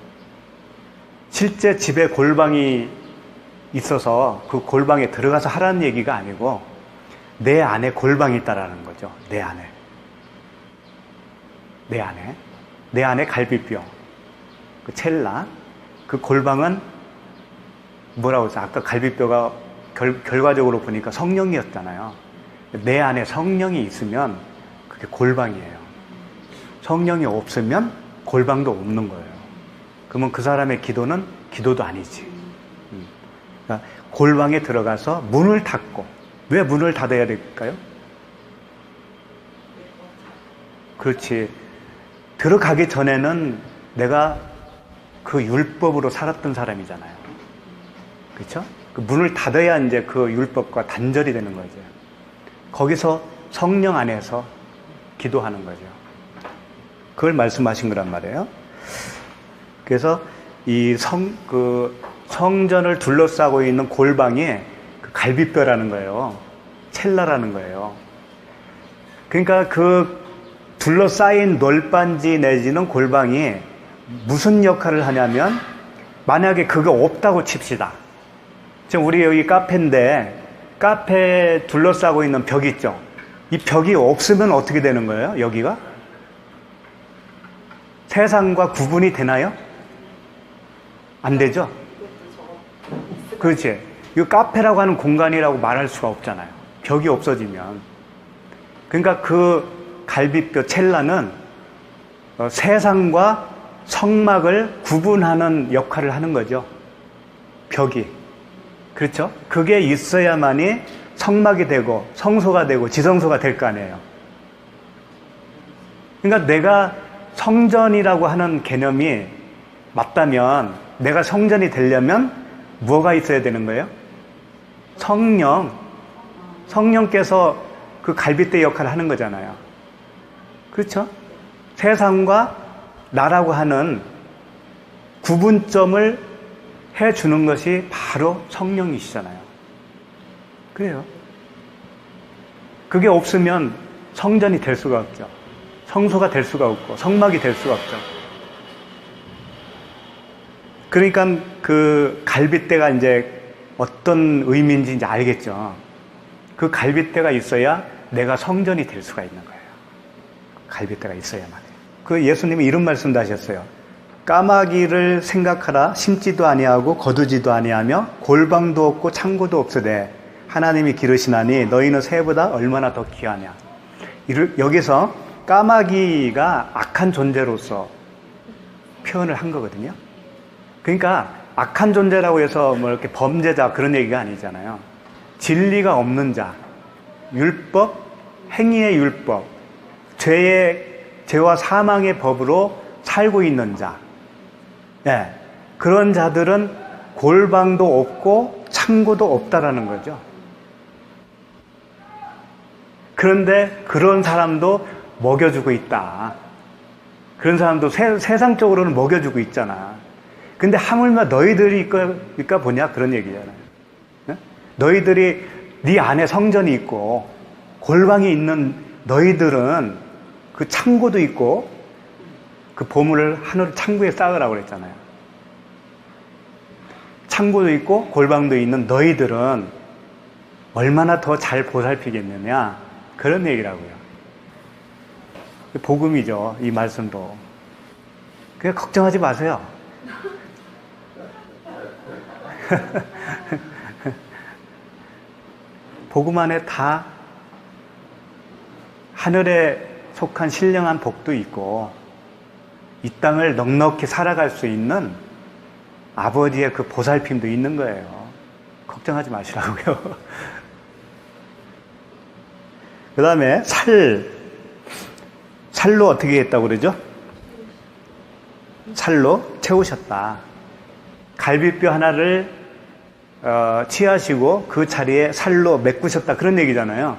실제 집에 골방이 있어서 그 골방에 들어가서 하라는 얘기가 아니고 내 안에 골방이 있다라는 거죠. 내 안에 갈비뼈, 그 첼라, 그 골방은 뭐라고 했어요? 아까 갈비뼈가 결과적으로 보니까 성령이었잖아요. 내 안에 성령이 있으면 그게 골방이에요. 성령이 없으면 골방도 없는 거예요. 그러면 그 사람의 기도는 기도도 아니지. 그러니까 골방에 들어가서 문을 닫고, 왜 문을 닫아야 될까요? 그렇지. 들어가기 전에는 내가 그 율법으로 살았던 사람이잖아요. 그렇죠? 그 문을 닫아야 이제 그 율법과 단절이 되는 거죠. 거기서 성령 안에서 기도하는 거죠. 그걸 말씀하신 거란 말이에요. 그래서 이 성전을 둘러싸고 있는 골방이 그 갈비뼈라는 거예요. 첼라라는 거예요. 그러니까 그 둘러싸인 널빤지 내지는 골방이 무슨 역할을 하냐면, 만약에 그거 없다고 칩시다. 지금 우리 여기 카페인데 카페 둘러싸고 있는 벽 있죠? 이 벽이 없으면 어떻게 되는 거예요? 여기가? 세상과 구분이 되나요? 안 되죠? 그렇지. 이 카페라고 하는 공간이라고 말할 수가 없잖아요. 벽이 없어지면. 그러니까 그 갈비뼈 첼라는 세상과 성막을 구분하는 역할을 하는 거죠. 벽이. 그렇죠? 그게 있어야만이 성막이 되고 성소가 되고 지성소가 될 거 아니에요. 그러니까 내가 성전이라고 하는 개념이 맞다면, 내가 성전이 되려면 뭐가 있어야 되는 거예요? 성령께서 그 갈빗대 역할을 하는 거잖아요. 그렇죠? 세상과 나라고 하는 구분점을 해주는 것이 바로 성령이시잖아요. 그래요. 그게 없으면 성전이 될 수가 없죠. 성소가 될 수가 없고 성막이 될 수가 없죠. 그러니까 그 갈빗대가 이제 어떤 의미인지 이제 알겠죠. 그 갈빗대가 있어야 내가 성전이 될 수가 있는 거예요. 갈빗대가 있어야만 해요. 그 예수님이 이런 말씀도 하셨어요. 까마귀를 생각하라. 심지도 아니하고 거두지도 아니하며 골방도 없고 창고도 없으되 하나님이 기르시나니 너희는 새보다 얼마나 더 귀하냐. 여기서 까마귀가 악한 존재로서 표현을 한 거거든요. 그러니까 악한 존재라고 해서 뭐 이렇게 범죄자 그런 얘기가 아니잖아요. 진리가 없는 자, 율법, 행위의 율법, 죄와 사망의 법으로 살고 있는 자, 예, 그런 자들은 골방도 없고 창고도 없다라는 거죠. 그런데 그런 사람도 먹여주고 있다. 그런 사람도 세상적으로는 먹여주고 있잖아. 근데 하물며 너희들이 그러니까 뭐냐 그런 얘기잖아요. 너희들이 네 안에 성전이 있고 골방이 있는 너희들은 그 창고도 있고 그 보물을 하늘 창고에 쌓으라고 그랬잖아요. 창고도 있고 골방도 있는 너희들은 얼마나 더 잘 보살피겠느냐 그런 얘기라고요. 복음이죠. 이 말씀도. 그냥 걱정하지 마세요. 복음 안에 다 하늘에 속한 신령한 복도 있고 이 땅을 넉넉히 살아갈 수 있는 아버지의 그 보살핌도 있는 거예요. 걱정하지 마시라고요. 그 다음에 살로 어떻게 했다고 그러죠? 살로 채우셨다. 갈비뼈 하나를 취하시고 그 자리에 살로 메꾸셨다. 그런 얘기잖아요.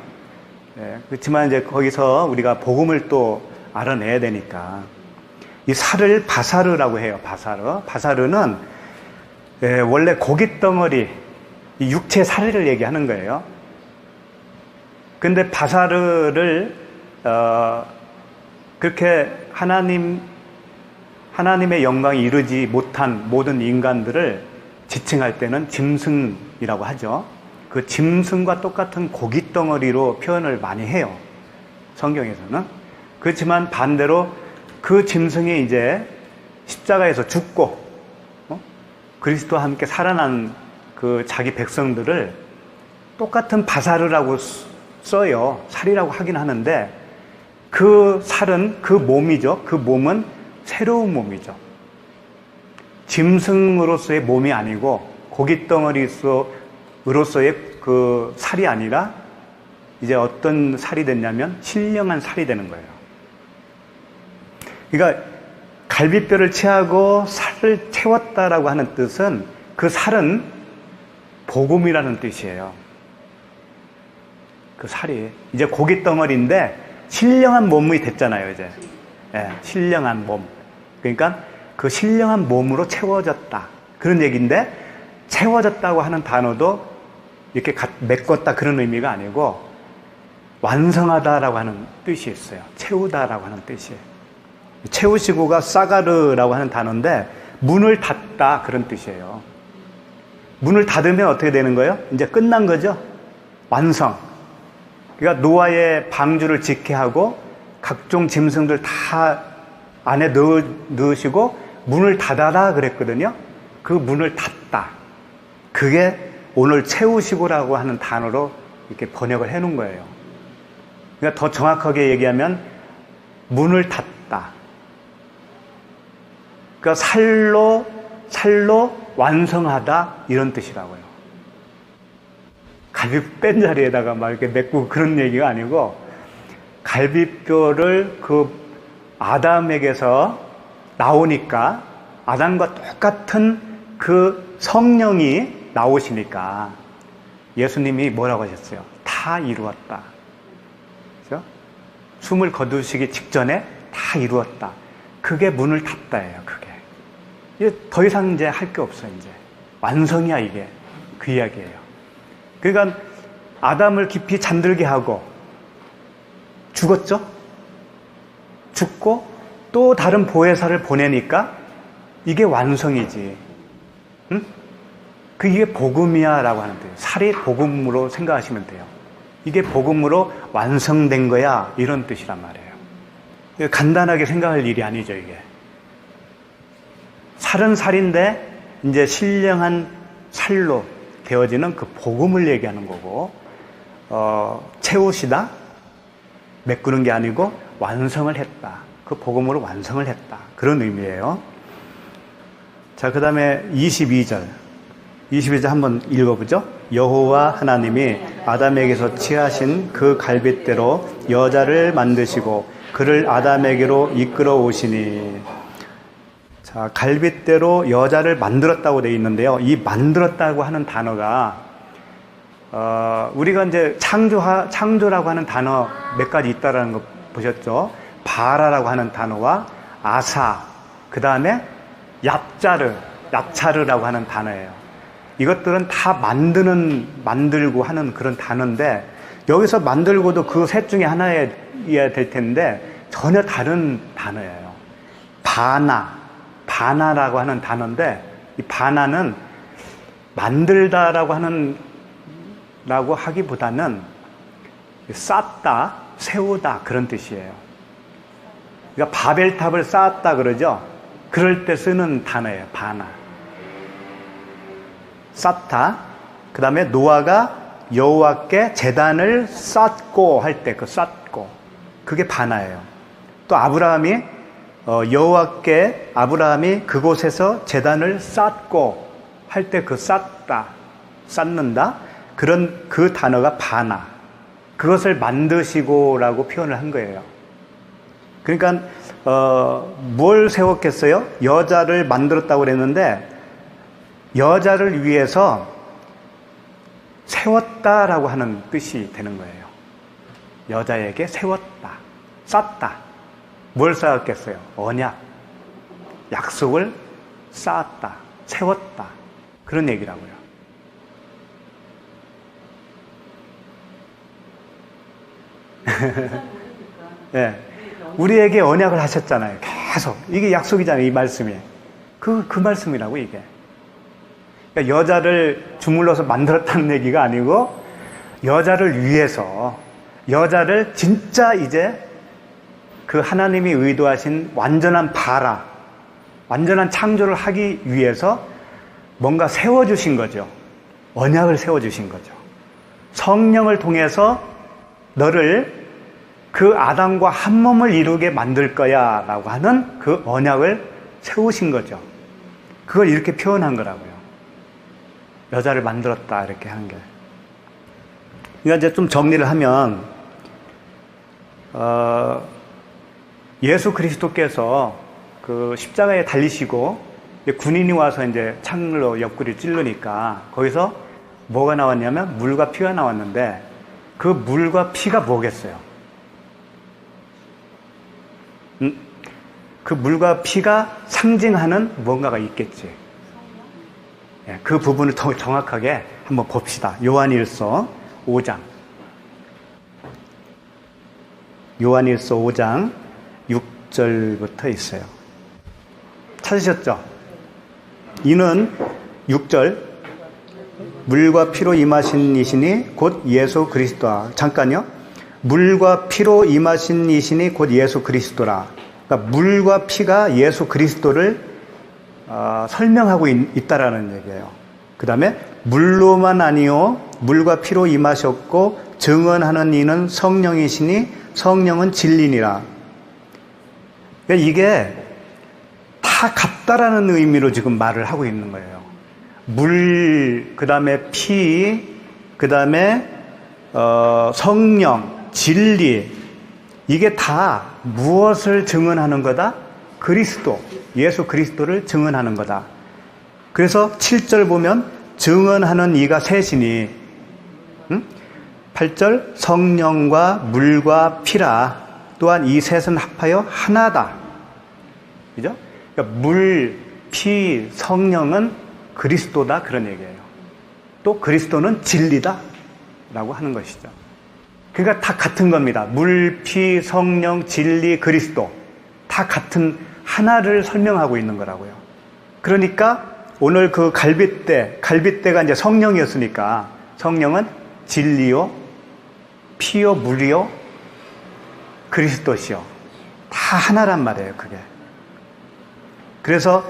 네, 그렇지만 이제 거기서 우리가 복음을 또 알아내야 되니까 이 살을 바사르라고 해요. 바사르는 원래 고깃덩어리, 이 육체 살을 얘기하는 거예요. 근데 바사르를 그렇게 하나님의 영광이 이르지 못한 모든 인간들을 지칭할 때는 짐승이라고 하죠. 그 짐승과 똑같은 고깃덩어리로 표현을 많이 해요. 성경에서는. 그렇지만 반대로 그 짐승이 이제 십자가에서 죽고 그리스도와 함께 살아난 그 자기 백성들을 똑같은 바사르라고 써요. 살이라고 하긴 하는데 그 살은 그 몸이죠. 그 몸은 새로운 몸이죠. 짐승으로서의 몸이 아니고 고깃덩어리로서의 그 살이 아니라 이제 어떤 살이 됐냐면 신령한 살이 되는 거예요. 그러니까 갈비뼈를 취하고 살을 채웠다라고 하는 뜻은 그 살은 복음이라는 뜻이에요. 그 살이 이제 고깃덩어리인데 신령한 몸이 됐잖아요. 이제 신령한 몸. 그러니까 그 신령한 몸으로 채워졌다. 그런 얘기인데 채워졌다고 하는 단어도 이렇게 메꿨다 그런 의미가 아니고 완성하다라고 하는 뜻이 있어요. 채우다라고 하는 뜻이에요. 채우시고가 사가르라고 하는 단어인데 문을 닫다 그런 뜻이에요. 문을 닫으면 어떻게 되는 거예요? 이제 끝난 거죠. 완성. 그러니까 노아의 방주를 짓게 하고 각종 짐승들 다 안에 넣으시고 문을 닫아라 그랬거든요. 그 문을 닫다. 그게 오늘 채우시고라고 하는 단어로 이렇게 번역을 해놓은 거예요. 그러니까 더 정확하게 얘기하면 문을 닫다. 그러니까 살로 완성하다 이런 뜻이라고요. 갈비뼈 뺀 자리에다가 막 이렇게 메꾸고 그런 얘기가 아니고 갈비뼈를 그 아담에게서 나오니까 아담과 똑같은 그 성령이 나오시니까 예수님이 뭐라고 하셨어요? 다 이루었다. 그렇죠? 숨을 거두시기 직전에 다 이루었다. 그게 문을 닫다예요. 그게 이제 더 이상 이제 할 게 없어. 이제 완성이야 이게. 그 이야기예요. 그러니까 아담을 깊이 잠들게 하고 죽었죠? 죽고 또 다른 보혜사를 보내니까 이게 완성이지. 응? 그게 복음이야 라고 하는 거예요. 살이 복음으로 생각하시면 돼요. 이게 복음으로 완성된 거야 이런 뜻이란 말이에요. 간단하게 생각할 일이 아니죠. 이게 살은 살인데 이제 신령한 살로 되어지는 그 복음을 얘기하는 거고 채우시다 메꾸는 게 아니고 완성을 했다. 그 복음으로 완성을 했다. 그런 의미예요. 자, 그 다음에 22절 한번 읽어보죠. 여호와 하나님이 아담에게서 취하신 그 갈빗대로 여자를 만드시고 그를 아담에게로 이끌어 오시니. 자, 갈빗대로 여자를 만들었다고 되어 있는데요. 이 만들었다고 하는 단어가 우리가 이제 창조라고 하는 단어 몇 가지 있다라는 거 보셨죠? 바라라고 하는 단어와 아사, 그 다음에 얍자르라고 하는 단어예요. 이것들은 다 만들고 하는 그런 단어인데, 여기서 만들고도 그 셋 중에 하나여야 될 텐데, 전혀 다른 단어예요. 바나라고 하는 단어인데, 이 바나는 라고 하기보다는 쌓다, 세우다 그런 뜻이에요. 그러니까 바벨탑을 쌓았다 그러죠. 그럴 때 쓰는 단어예요. 바나. 쌓다. 그 다음에 노아가 여호와께 제단을 쌓고 할 때 그 쌓고, 그게 바나예요. 또 아브라함이 아브라함이 그곳에서 제단을 쌓고 할 때 그 쌓는다. 그런 그 단어가 바나. 그것을 만드시고라고 표현을 한 거예요. 그러니까 뭘 세웠겠어요? 여자를 만들었다고 그랬는데, 여자를 위해서 세웠다라고 하는 뜻이 되는 거예요. 여자에게 세웠다, 쌓다. 뭘 쌓았겠어요? 언약, 약속을 쌓았다, 세웠다. 그런 얘기라고요. 네. 우리에게 언약을 하셨잖아요. 계속. 이게 약속이잖아요. 이 말씀이. 그 말씀이라고, 이게. 그러니까 여자를 주물러서 만들었다는 얘기가 아니고, 여자를 위해서, 여자를 진짜 이제 그 하나님이 의도하신 완전한 완전한 창조를 하기 위해서 뭔가 세워주신 거죠. 언약을 세워주신 거죠. 성령을 통해서 너를 그 아담과 한 몸을 이루게 만들 거야 라고 하는 그 언약을 세우신 거죠. 그걸 이렇게 표현한 거라고요. 여자를 만들었다 이렇게 하는 게. 그러니까 이제 좀 정리를 하면 예수 그리스도께서 그 십자가에 달리시고 군인이 와서 이제 창으로 옆구리를 찌르니까 거기서 뭐가 나왔냐면 물과 피가 나왔는데, 그 물과 피가 뭐겠어요? 그 물과 피가 상징하는 뭔가가 있겠지. 그 부분을 더 정확하게 한번 봅시다. 요한일서 5장. 요한일서 5장 6절부터 있어요. 찾으셨죠? 이는 6절, 물과 피로 임하신 이시니 곧 예수 그리스도라. 잠깐요. 물과 피로 임하신 이시니 곧 예수 그리스도라. 그러니까 물과 피가 예수 그리스도를 설명하고 있다라는 얘기예요. 그 다음에 물로만 아니요 물과 피로 임하셨고 증언하는 이는 성령이시니 성령은 진리니라. 그러니까 이게 다 같다라는 의미로 지금 말을 하고 있는 거예요. 물, 그 다음에 피, 그 다음에 성령, 진리, 이게 다 무엇을 증언하는 거다? 그리스도, 예수 그리스도를 증언하는 거다. 그래서 7절 보면 증언하는 이가 셋이니, 8절 성령과 물과 피라. 또한 이 셋은 합하여 하나다. 그죠? 그러니까 물, 피, 성령은 그리스도다 그런 얘기예요. 또 그리스도는 진리다 라고 하는 것이죠. 그러니까 다 같은 겁니다. 물, 피, 성령, 진리, 그리스도 다 같은 하나를 설명하고 있는 거라고요. 그러니까 오늘 그 갈빗대가 이제 성령이었으니까 성령은 진리요, 피요, 물이요, 그리스도시요. 다 하나란 말이에요, 그게. 그래서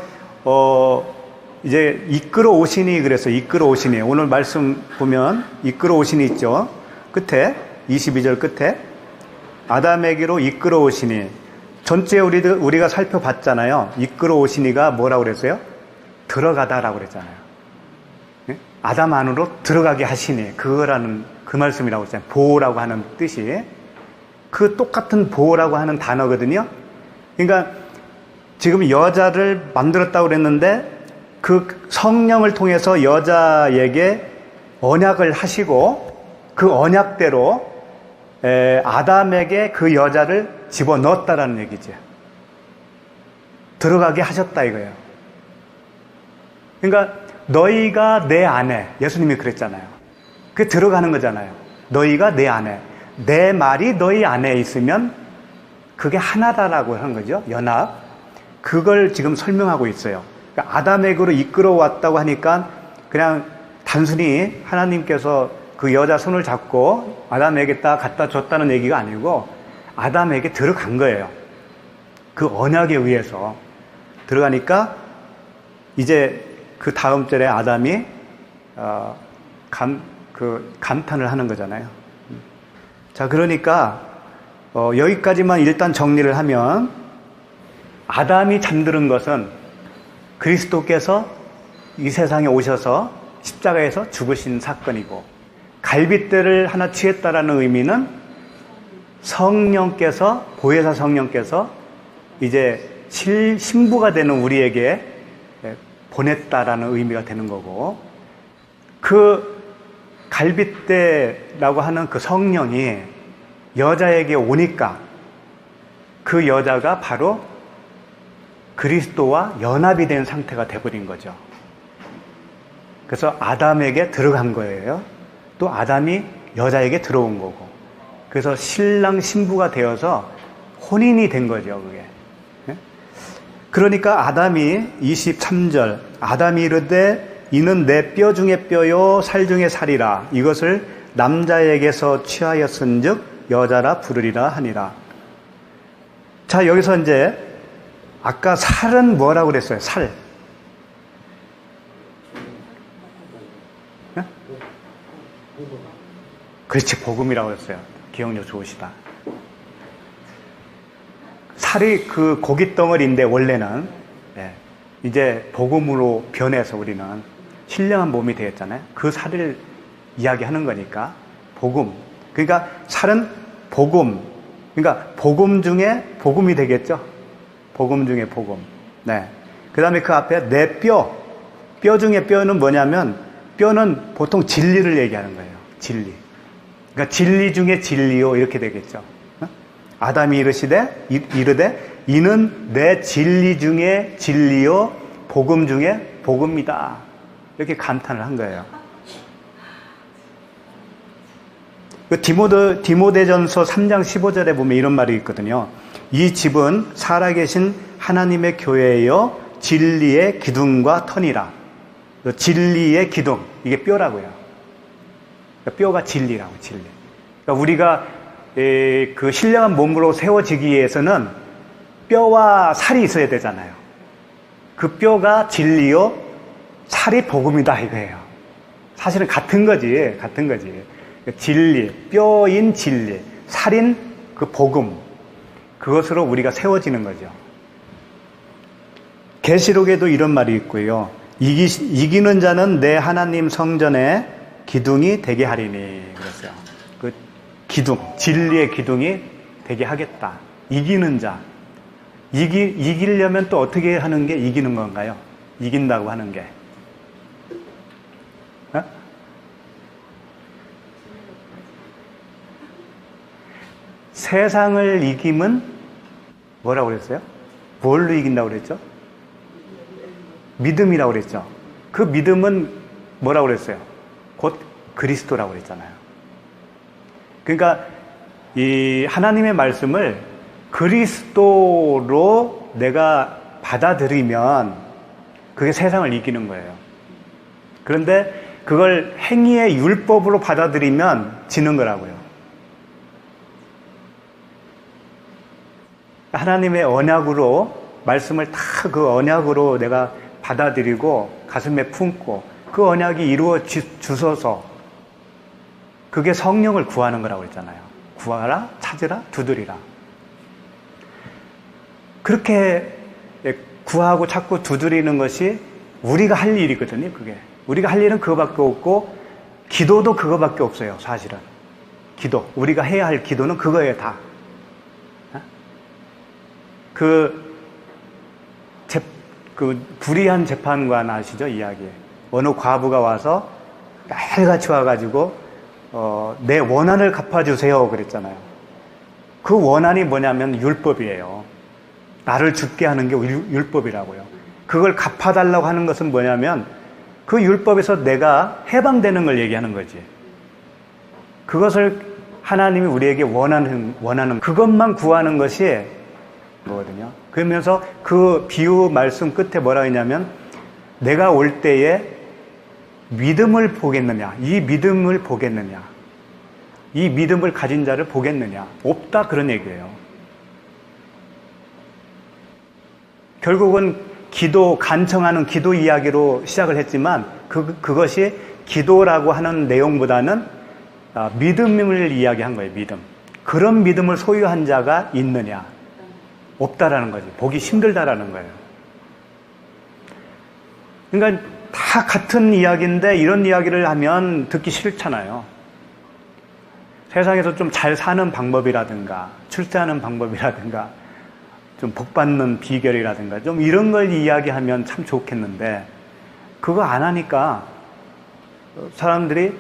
이제 이끌어 오시니, 그래서 이끌어 오시니, 오늘 말씀 보면 이끌어 오시니 있죠. 끝에 22절 끝에 아담에게로 이끌어 오시니, 전체 우리가 살펴봤잖아요. 이끌어 오시니가 뭐라고 그랬어요? 들어가다라고 그랬잖아요. 아담 안으로 들어가게 하시니, 그거라는 그 말씀이라고 했잖아요. 보호라고 하는 뜻이 그 똑같은 보호라고 하는 단어거든요. 그러니까 지금 여자를 만들었다고 그랬는데 그 성령을 통해서 여자에게 언약을 하시고 그 언약대로 아담에게 그 여자를 집어넣었다라는 얘기죠. 들어가게 하셨다 이거예요. 그러니까 너희가 내 안에, 예수님이 그랬잖아요. 그게 들어가는 거잖아요. 너희가 내 안에, 내 말이 너희 안에 있으면 그게 하나다라고 하는 거죠. 연합. 그걸 지금 설명하고 있어요. 그러니까 아담에게로 이끌어왔다고 하니까 그냥 단순히 하나님께서 그 여자 손을 잡고 아담에게 딱 갖다 줬다는 얘기가 아니고 아담에게 들어간 거예요. 그 언약에 의해서 들어가니까 이제 그 다음 절에 아담이 감탄을 하는 거잖아요. 자, 그러니까 여기까지만 일단 정리를 하면 아담이 잠드는 것은 그리스도께서 이 세상에 오셔서 십자가에서 죽으신 사건이고, 갈빗대를 하나 취했다라는 의미는 성령께서, 보혜사 성령께서 이제 신부가 되는 우리에게 보냈다라는 의미가 되는 거고, 그 갈빗대라고 하는 그 성령이 여자에게 오니까 그 여자가 바로 그리스도와 연합이 된 상태가 돼버린 거죠. 그래서 아담에게 들어간 거예요. 또 아담이 여자에게 들어온 거고. 그래서 신랑 신부가 되어서 혼인이 된 거죠, 그게. 그러니까 아담이 23절, 아담이 이르되 이는 내 뼈 중에 뼈요 살 중에 살이라, 이것을 남자에게서 취하였은즉 여자라 부르리라 하니라. 자, 여기서 이제 아까 살은 뭐라고 그랬어요? 살. 네? 그렇지, 복음이라고 했어요. 기억력 좋으시다. 살이 그 고깃 덩어리인데 원래는 이제 복음으로 변해서 우리는 신령한 몸이 되었잖아요. 그 살을 이야기하는 거니까 복음. 그러니까 살은 복음. 그러니까 복음 중에 복음이 되겠죠. 복음 중에 복음. 네. 그 다음에 그 앞에 내 뼈. 뼈 중에 뼈는 뭐냐면, 뼈는 보통 진리를 얘기하는 거예요. 진리. 그러니까 진리 중에 진리요. 이렇게 되겠죠. 아담이 이르되 이는 내 진리 중에 진리요 복음 중에 복음이다. 이렇게 감탄을 한 거예요. 디모데전서 3장 15절에 보면 이런 말이 있거든요. 이 집은 살아계신 하나님의 교회여 진리의 기둥과 터니라. 진리의 기둥, 이게 뼈라고요. 그러니까 뼈가 진리라고, 진리. 그러니까 우리가 그 신령한 몸으로 세워지기 위해서는 뼈와 살이 있어야 되잖아요. 그 뼈가 진리요, 살이 복음이다 이거예요. 사실은 같은 거지, 같은 거지. 진리, 뼈인 진리, 살인 그 복음, 그것으로 우리가 세워지는 거죠. 계시록에도 이런 말이 있고요. 이기는 자는 내 하나님 성전에 기둥이 되게 하리니, 그랬어요. 그 기둥, 진리의 기둥이 되게 하겠다. 이기는 자. 이기려면 또 어떻게 하는 게 이기는 건가요? 이긴다고 하는 게. 어? 세상을 이기면 뭐라고 그랬어요? 뭘로 이긴다고 그랬죠? 믿음이라고 그랬죠. 그 믿음은 뭐라고 그랬어요? 곧 그리스도라고 그랬잖아요. 그러니까 이 하나님의 말씀을 그리스도로 내가 받아들이면 그게 세상을 이기는 거예요. 그런데 그걸 행위의 율법으로 받아들이면 지는 거라고요. 하나님의 언약으로 말씀을 다 그 언약으로 내가 받아들이고 가슴에 품고 그 언약이 이루어 주소서, 그게 성령을 구하는 거라고 했잖아요. 구하라, 찾으라, 두드리라. 그렇게 구하고 찾고 두드리는 것이 우리가 할 일이거든요. 그게 우리가 할 일은 그거밖에 없고, 기도도 그거밖에 없어요. 사실은 기도, 우리가 해야 할 기도는 그거예요. 다. 그 불의한 재판관 아시죠? 이야기. 어느 과부가 와서 매일같이 와가지고 내 원한을 갚아주세요 그랬잖아요. 그 원한이 뭐냐면 율법이에요. 나를 죽게 하는 게 율법이라고요. 그걸 갚아달라고 하는 것은 뭐냐면 그 율법에서 내가 해방되는 걸 얘기하는 거지. 그것을 하나님이 우리에게 원하는 그것만 구하는 것이 거거든요. 그러면서 그 비유 말씀 끝에 뭐라 했냐면 내가 올 때에 믿음을 보겠느냐, 이 믿음을 보겠느냐, 이 믿음을 가진 자를 보겠느냐, 없다 그런 얘기예요. 결국은 간청하는 기도 이야기로 시작을 했지만 그것이 기도라고 하는 내용보다는 믿음을 이야기한 거예요. 믿음. 그런 믿음을 소유한 자가 있느냐, 없다라는 거지. 보기 힘들다라는 거예요. 그러니까 다 같은 이야기인데 이런 이야기를 하면 듣기 싫잖아요. 세상에서 좀 잘 사는 방법이라든가 출세하는 방법이라든가 좀 복받는 비결이라든가 좀 이런 걸 이야기하면 참 좋겠는데 그거 안 하니까 사람들이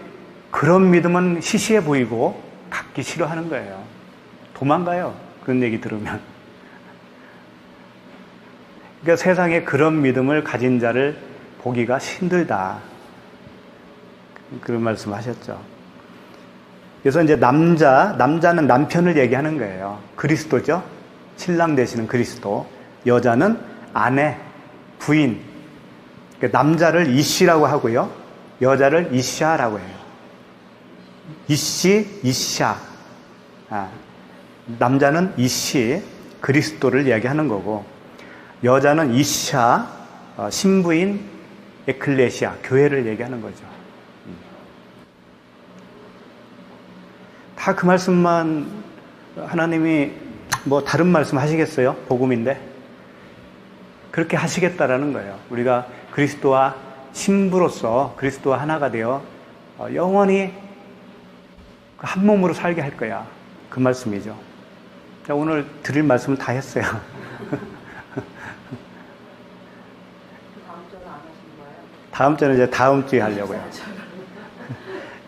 그런 믿음은 시시해 보이고 갖기 싫어하는 거예요. 도망가요. 그런 얘기 들으면. 그러니까 세상에 그런 믿음을 가진 자를 보기가 힘들다. 그런 말씀 하셨죠. 그래서 이제 남자는 남편을 얘기하는 거예요. 그리스도죠. 신랑 되시는 그리스도. 여자는 아내, 부인. 그러니까 남자를 이씨라고 하고요. 여자를 이샤라고 해요. 이씨, 이샤. 남자는 이씨, 그리스도를 얘기하는 거고, 여자는 이샤, 신부인 에클레시아, 교회를 얘기하는 거죠. 다 그 말씀만 하나님이 뭐 다른 말씀 하시겠어요? 복음인데. 그렇게 하시겠다라는 거예요. 우리가 그리스도와 신부로서 그리스도와 하나가 되어 영원히 한 몸으로 살게 할 거야. 그 말씀이죠. 자, 오늘 드릴 말씀을 다 했어요. 다음 주는 이제 다음 주에 하려고요.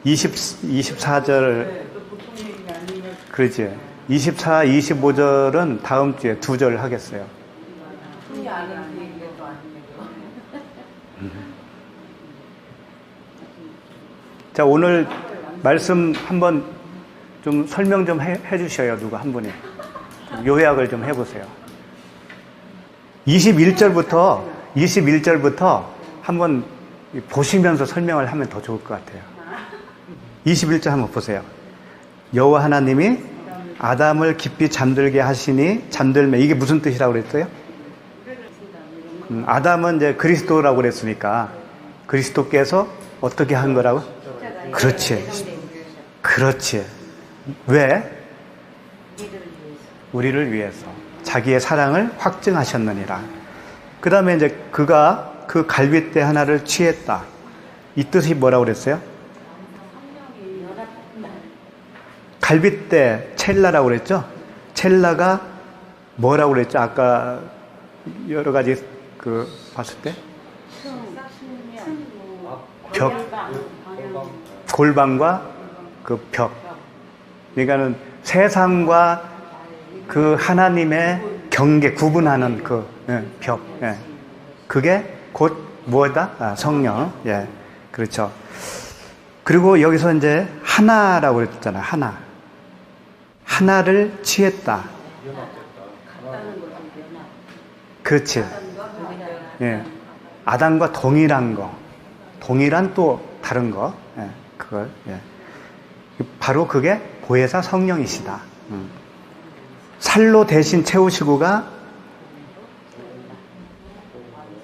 24절. 그렇지. 24, 25절은 다음 주에 2절 하겠어요. 자, 오늘 말씀 한번 좀 설명 좀 해 주셔요. 누가 한 분이. 요약을 좀 해보세요. 21절부터 한번 보시면서 설명을 하면 더 좋을 것 같아요. 21절 한번 보세요. 여호와 하나님이 아담을 깊이 잠들게 하시니 잠들매, 이게 무슨 뜻이라고 그랬어요? 아담은 이제 그리스도라고 그랬으니까 그리스도께서 어떻게 한 거라고? 그렇지. 왜? 우리를 위해서 자기의 사랑을 확증하셨느니라. 그 다음에 이제 그가 그 갈빗대 하나를 취했다. 이 뜻이 뭐라고 그랬어요? 갈빗대 첼라라고 그랬죠? 첼라가 뭐라고 그랬죠? 아까 여러 가지 봤을 때? 골방과 그 벽. 그러니까는 세상과 그 하나님의 경계, 구분하는 그 벽. 예. 그게 곧 뭐다? 성령. 예. 그렇죠. 그리고 여기서 이제 하나라고 그랬잖아요. 하나를 취했다. 그렇지. 예. 아담과 동일한 거. 동일한 또 다른 거. 예. 그걸. 예. 바로 그게 보혜사 성령이시다. 살로 대신 채우시고가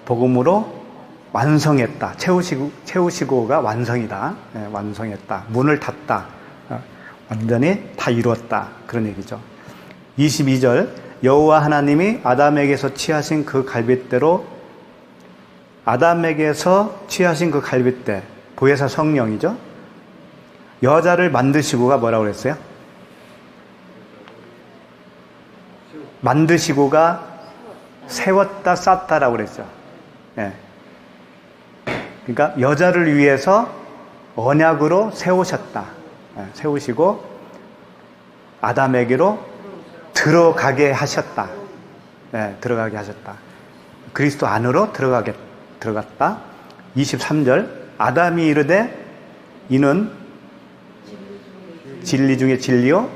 복음으로 완성했다. 채우시고가 완성이다. 예, 완성했다. 문을 닫다. 완전히 다 이루었다. 그런 얘기죠. 22절 여호와 하나님이 아담에게서 취하신 그 갈빗대로 아담에게서 취하신 그 갈빗대 보혜사 성령이죠. 여자를 만드시고가 뭐라고 그랬어요? 만드시고가 세웠다 쌓다라고 그랬죠. 예. 그러니까 여자를 위해서 언약으로 세우셨다. 예. 세우시고 아담에게로 들어가게 하셨다. 들어가게 하셨다. 그리스도 안으로 들어갔다. 23절 아담이 이르되 이는 진리 중에 진리요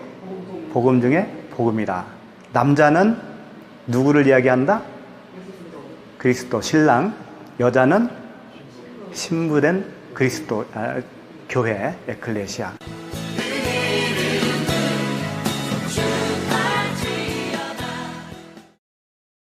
복음 중에 복음이라. 남자는 누구를 이야기한다? 그리스도 신랑. 여자는 신부된 그리스도 교회 에클레시아.